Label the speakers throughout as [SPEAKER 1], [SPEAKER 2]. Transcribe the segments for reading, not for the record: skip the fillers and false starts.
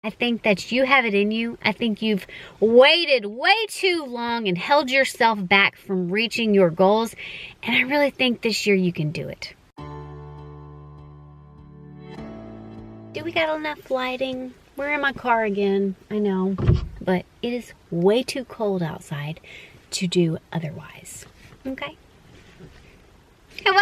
[SPEAKER 1] I think that you have it in you. I think you've waited way too long and held yourself back from reaching your goals. And I really think this year you can do it. Do we got enough lighting? We're in my car again, I know, but it is way too cold outside to do otherwise. Okay? Hello!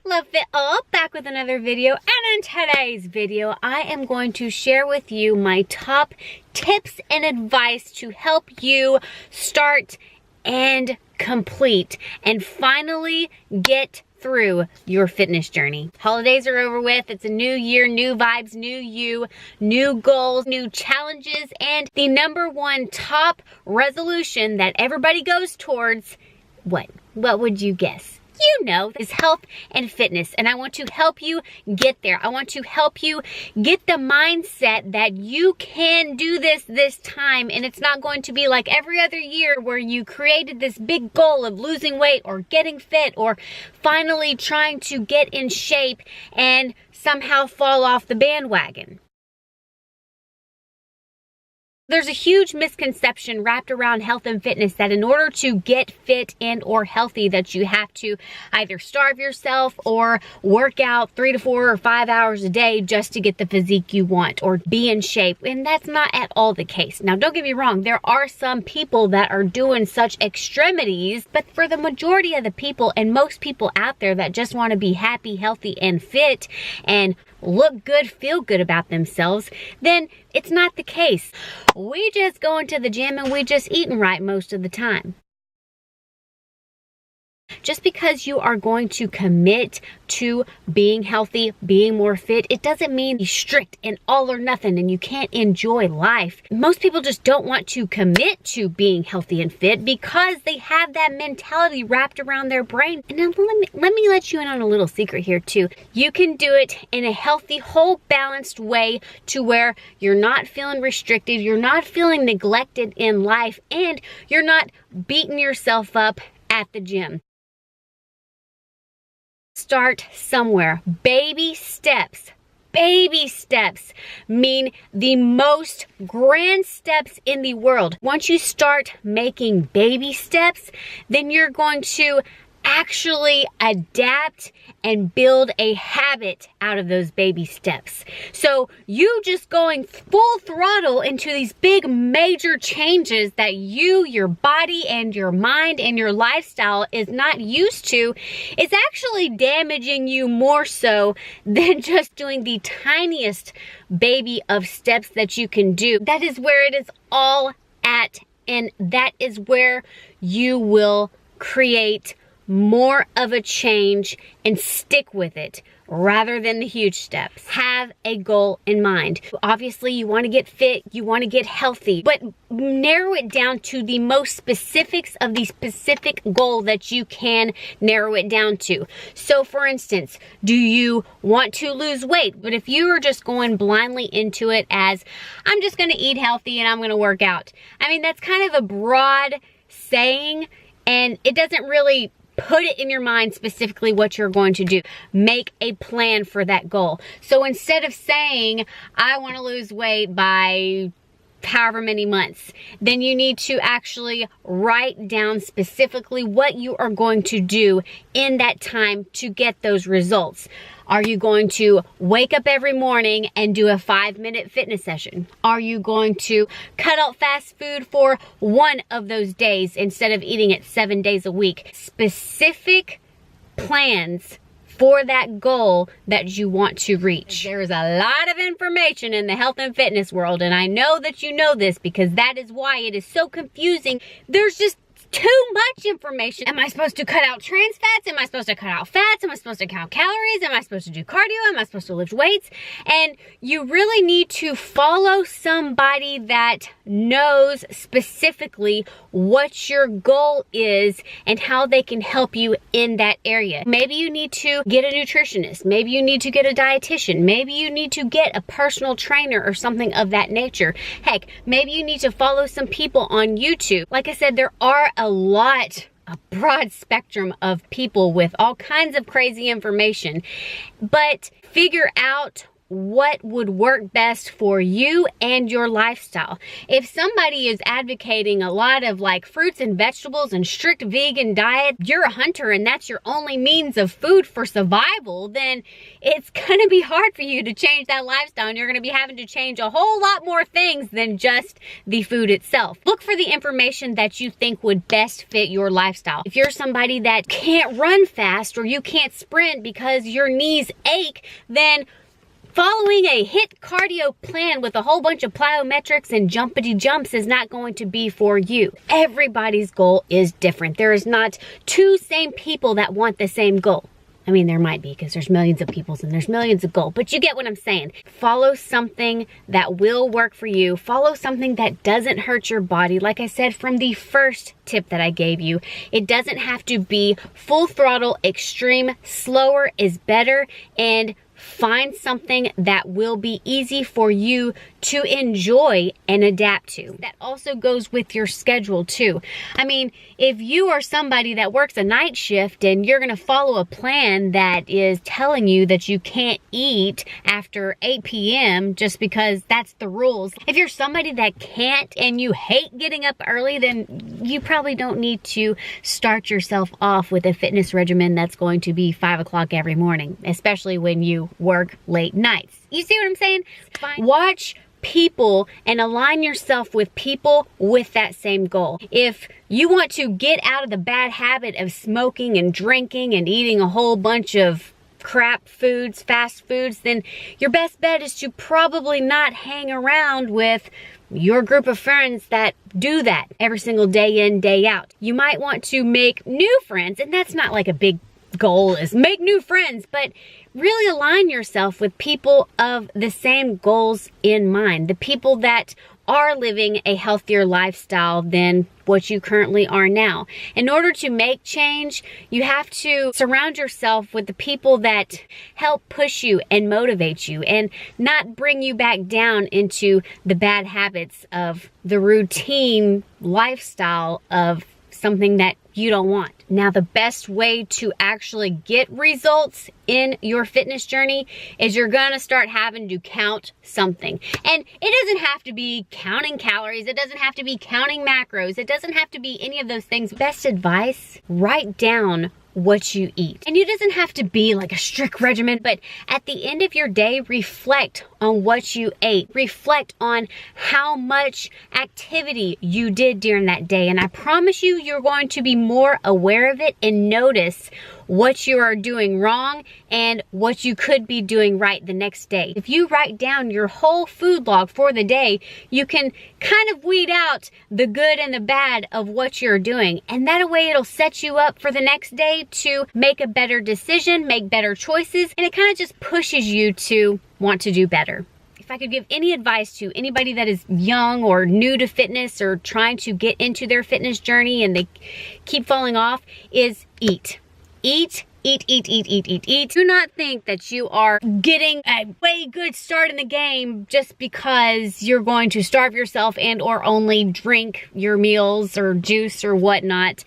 [SPEAKER 1] Luvfitall, back with another video, and in today's video I am going to share with you my top tips and advice to help you start and complete and finally get through your fitness journey. Holidays are over with. It's a new year, new vibes, new you, new goals, new challenges, and the number one top resolution that everybody goes towards, what would you guess? You know, is health and fitness, and I want to help you get there. I want to help you get the mindset that you can do this time, and it's not going to be like every other year where you created this big goal of losing weight or getting fit or finally trying to get in shape and somehow fall off the bandwagon. There's a huge misconception wrapped around health and fitness that in order to get fit and or healthy that you have to either starve yourself or work out 3 to 4 or 5 hours a day just to get the physique you want or be in shape. And that's not at all the case. Now, don't get me wrong. There are some people that are doing such extremities, but for the majority of the people and most people out there that just want to be happy, healthy, and fit and look good, feel good about themselves, then it's not the case. We just go into the gym and we just eating right most of the time. Just because you are going to commit to being healthy, being more fit, it doesn't mean be strict and all or nothing and you can't enjoy life. Most people just don't want to commit to being healthy and fit because they have that mentality wrapped around their brain. And now let me let you in on a little secret here too. You can do it in a healthy, whole, balanced way to where you're not feeling restricted, you're not feeling neglected in life, and you're not beating yourself up at the gym. Start somewhere. Baby steps. Baby steps mean the most grand steps in the world. Once you start making baby steps, then you're going to actually adapt and build a habit out of those baby steps. So you just going full throttle into these big major changes that you, your body and your mind and your lifestyle is not used to is actually damaging you more so than just doing the tiniest baby of steps that you can do. That is where it is all at, and that is where you will create more of a change and stick with it rather than the huge steps. Have a goal in mind. Obviously, you want to get fit, you want to get healthy, but narrow it down to the most specifics of the specific goal that you can narrow it down to. So for instance, do you want to lose weight? But if you are just going blindly into it as, I'm just going to eat healthy and I'm going to work out. I mean, that's kind of a broad saying and it doesn't really put it in your mind specifically what you're going to do. Make a plan for that goal. So instead of saying, I want to lose weight by however many months, then you need to actually write down specifically what you are going to do in that time to get those results. Are you going to wake up every morning and do a 5-minute fitness session? Are you going to cut out fast food for one of those days instead of eating it 7 days a week? Specific plans for that goal that you want to reach. There's a lot of information in the health and fitness world, and I know that you know this because that is why it is so confusing. There's just too much information. Am I supposed to cut out trans fats? Am I supposed to cut out fats? Am I supposed to count calories? Am I supposed to do cardio? Am I supposed to lift weights? And you really need to follow somebody that knows specifically what your goal is and how they can help you in that area. Maybe you need to get a nutritionist. Maybe you need to get a dietitian. Maybe you need to get a personal trainer or something of that nature. Heck, maybe you need to follow some people on YouTube. Like I said, there are a broad spectrum of people with all kinds of crazy information, but figure out what would work best for you and your lifestyle. If somebody is advocating a lot of like fruits and vegetables and strict vegan diet, you're a hunter and that's your only means of food for survival, then it's gonna be hard for you to change that lifestyle, and you're gonna be having to change a whole lot more things than just the food itself. Look for the information that you think would best fit your lifestyle. If you're somebody that can't run fast or you can't sprint because your knees ache, then following a HIIT cardio plan with a whole bunch of plyometrics and jumpity jumps is not going to be for you. Everybody's goal is different. There is not two same people that want the same goal. I mean, there might be, because there's millions of people and there's millions of goals, but you get what I'm saying. Follow something that will work for you. Follow something that doesn't hurt your body. Like I said from the first tip that I gave you, it doesn't have to be full throttle, extreme. Slower is better, and find something that will be easy for you to enjoy and adapt to. That also goes with your schedule too. I mean, if you are somebody that works a night shift and you're gonna follow a plan that is telling you that you can't eat after 8 p.m. just because that's the rules. If you're somebody that can't and you hate getting up early, then you probably don't need to start yourself off with a fitness regimen that's going to be 5 o'clock every morning, especially when you work late nights. You see what I'm saying? Watch people and align yourself with people with that same goal. If you want to get out of the bad habit of smoking and drinking and eating a whole bunch of crap foods, fast foods, then your best bet is to probably not hang around with your group of friends that do that every single day in, day out. You might want to make new friends, and that's not like a big goal is make new friends, but really align yourself with people of the same goals in mind, the people that are living a healthier lifestyle than what you currently are now. In order to make change, you have to surround yourself with the people that help push you and motivate you and not bring you back down into the bad habits of the routine lifestyle of something that you don't want. Now, the best way to actually get results in your fitness journey is you're gonna start having to count something. And it doesn't have to be counting calories, it doesn't have to be counting macros, it doesn't have to be any of those things. Best advice, write down what you eat. And it doesn't have to be like a strict regimen, but at the end of your day, reflect on what you ate. Reflect on how much activity you did during that day. And I promise you, you're going to be more aware of it and notice what you are doing wrong and what you could be doing right the next day. If you write down your whole food log for the day, you can kind of weed out the good and the bad of what you're doing. And that way it'll set you up for the next day to make a better decision, make better choices, and it kind of just pushes you to want to do better. If I could give any advice to anybody that is young or new to fitness or trying to get into their fitness journey and they keep falling off, is eat. Eat, eat, eat, eat, eat, eat, eat. Do not think that you are getting a way good start in the game just because you're going to starve yourself and or only drink your meals or juice or whatnot.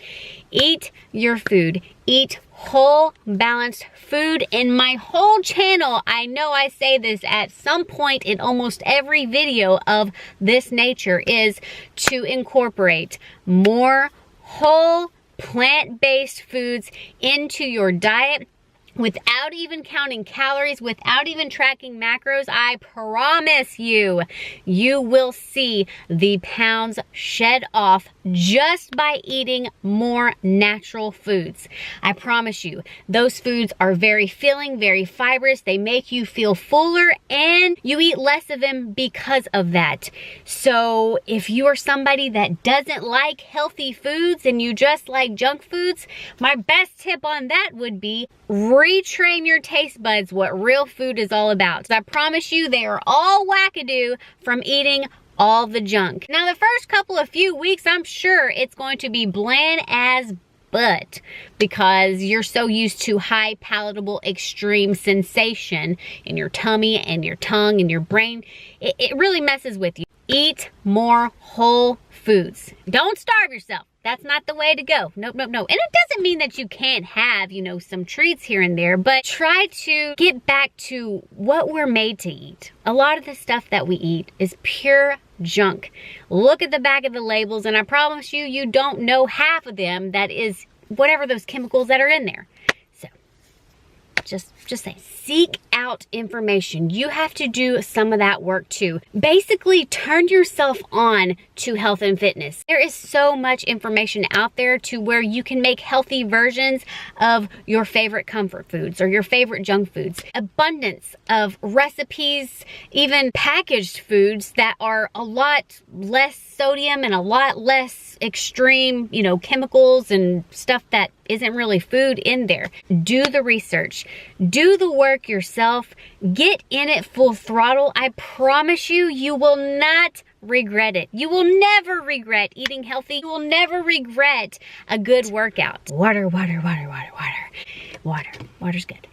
[SPEAKER 1] Eat your food. Eat whole, balanced food. In my whole channel, I know I say this at some point in almost every video of this nature, is to incorporate more whole, plant-based foods into your diet without even counting calories, without even tracking macros. I promise you, you will see the pounds shed off just by eating more natural foods. I promise you, those foods are very filling, very fibrous. They make you feel fuller and you eat less of them because of that. So if you are somebody that doesn't like healthy foods and you just like junk foods, my best tip on that would be retrain your taste buds what real food is all about. So I promise you, they are all wackadoo from eating all the junk. Now, the first couple of few weeks, I'm sure it's going to be bland as butt because you're so used to high palatable extreme sensation in your tummy and your tongue and your brain. It really messes with you. Eat more whole foods. Don't starve yourself. That's not the way to go. Nope, nope, no. And it doesn't mean that you can't have, you know, some treats here and there, but try to get back to what we're made to eat. A lot of the stuff that we eat is pure junk. Look at the back of the labels, and I promise you, you don't know half of them that is whatever those chemicals that are in there. So, just say, seek out information. You have to do some of that work too. Basically, turn yourself on to health and fitness. There is so much information out there to where you can make healthy versions of your favorite comfort foods or your favorite junk foods. Abundance of recipes, even packaged foods that are a lot less sodium and a lot less extreme, you know, chemicals and stuff that isn't really food in there. Do the research. Do the work yourself. Get in it full throttle. I promise you, you will not regret it. You will never regret eating healthy. You will never regret a good workout. Water, water, water, water, water. Water. Water's good.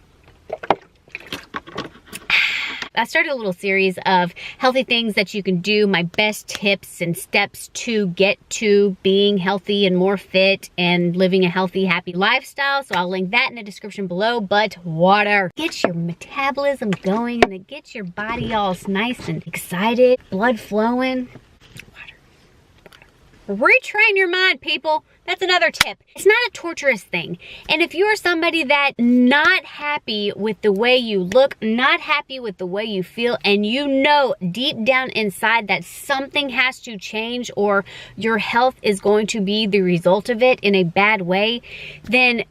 [SPEAKER 1] I started a little series of healthy things that you can do, my best tips and steps to get to being healthy and more fit and living a healthy, happy lifestyle. So I'll link that in the description below. But water gets your metabolism going and it gets your body all nice and excited, blood flowing. Retrain your mind, people. That's another tip. It's not a torturous thing. And if you're somebody that not happy with the way you look, not happy with the way you feel, and you know deep down inside that something has to change or your health is going to be the result of it in a bad way, then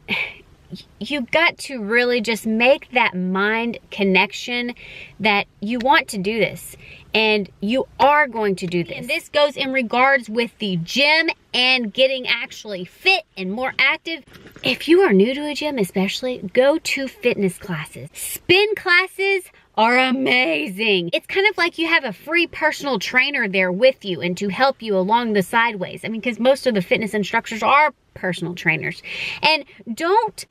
[SPEAKER 1] you got to really just make that mind connection that you want to do this. And you are going to do this. And this goes in regards with the gym and getting actually fit and more active. If you are new to a gym especially, go to fitness classes. Spin classes are amazing. It's kind of like you have a free personal trainer there with you and to help you along the sideways. I mean, because most of the fitness instructors are personal trainers. And don't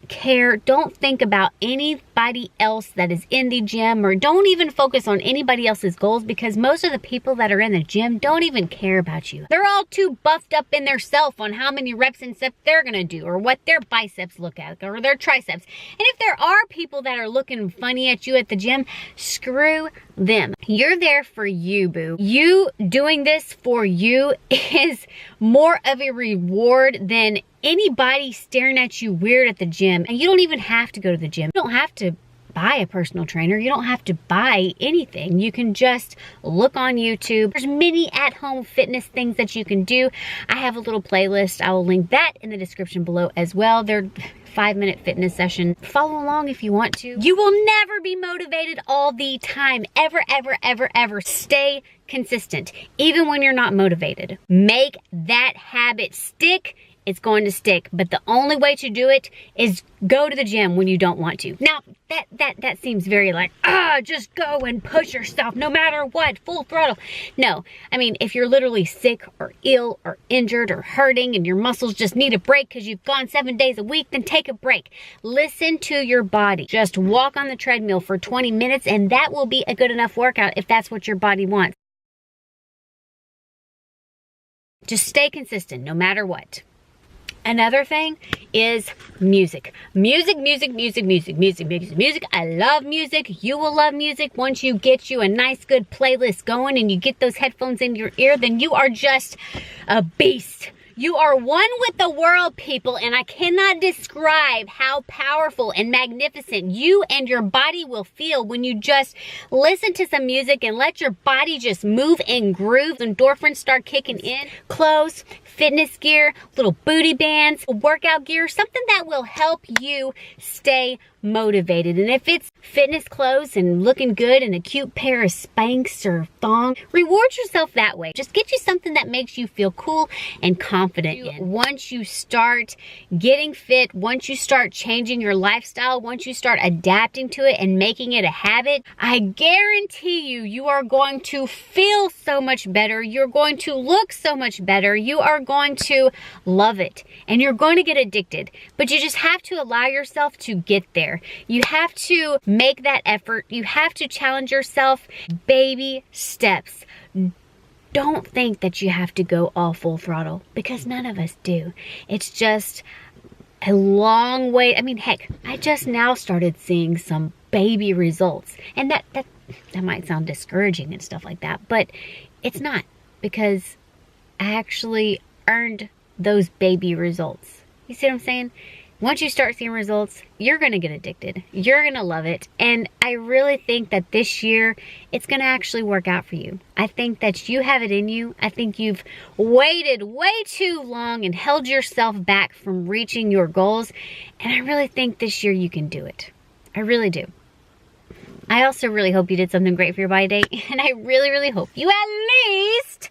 [SPEAKER 1] think about anybody else that is in the gym, or don't even focus on anybody else's goals, because most of the people that are in the gym don't even care about you. They're all too buffed up in their self on how many reps and steps they're gonna do, or what their biceps look at, or their triceps. And if there are people that are looking funny at you at the gym, screw them. You're there for you, boo. You doing this for you is more of a reward than anybody staring at you weird at the gym. And you don't even have to go to the gym. You don't have to buy a personal trainer. You don't have to buy anything. You can just look on YouTube. There's many at-home fitness things that you can do. I have a little playlist. I will link that in the description below as well. They're 5-minute fitness session. Follow along if you want to. You will never be motivated all the time. Ever, ever, ever, ever. Stay consistent, even when you're not motivated. Make that habit stick. It's going to stick, but the only way to do it is go to the gym when you don't want to. Now, that seems very like, just go and push yourself no matter what, full throttle. No, I mean, if you're literally sick or ill or injured or hurting and your muscles just need a break because you've gone 7 days a week, then take a break. Listen to your body. Just walk on the treadmill for 20 minutes and that will be a good enough workout if that's what your body wants. Just stay consistent no matter what. Another thing is music. Music. I love music. You will love music. Once you get you a nice, good playlist going and you get those headphones in your ear, then you are just a beast. You are one with the world, people, and I cannot describe how powerful and magnificent you and your body will feel when you just listen to some music and let your body just move and groove. Endorphins start kicking in. Clothes, fitness gear, little booty bands, workout gear, something that will help you stay motivated. And if it's fitness clothes and looking good and a cute pair of Spanx or thong, reward yourself that way. Just get you something that makes you feel cool and confident. Once you start getting fit, once you start changing your lifestyle, once you start adapting to it and making it a habit, I guarantee you, you are going to feel so much better. You're going to look so much better. You are going to love it and you're going to get addicted. But you just have to allow yourself to get there. You have to make that effort. You have to challenge yourself. Baby steps. don't think that you have to go all full throttle, because none of us do. It's just a long way. I mean, heck, I just now started seeing some baby results, and that might sound discouraging and stuff like that, but it's not, because I actually earned those baby results. You see what I'm saying? Once you start seeing results, you're gonna get addicted. You're gonna love it. And I really think that this year, it's gonna actually work out for you. I think that you have it in you. I think you've waited way too long and held yourself back from reaching your goals. And I really think this year you can do it. I really do. I also really hope you did something great for your body today. And I really, really hope you at least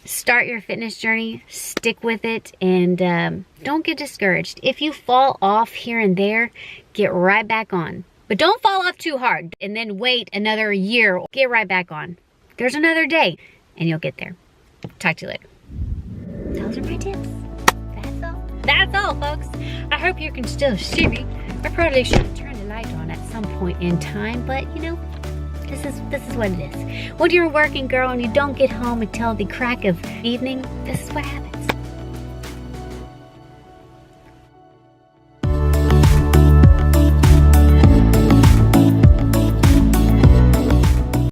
[SPEAKER 1] start your fitness journey, stick with it, and don't get discouraged. If you fall off here and there, get right back on. But don't fall off too hard and then wait another year. Get right back on. There's another day, and you'll get there. Talk to you later. Those are my tips. That's all. That's all, folks. I hope you can still see me. I probably should have turned the light on at some point in time, but you know, this is what it is. When you're a working girl and you don't get home until the crack of evening, this is what happens.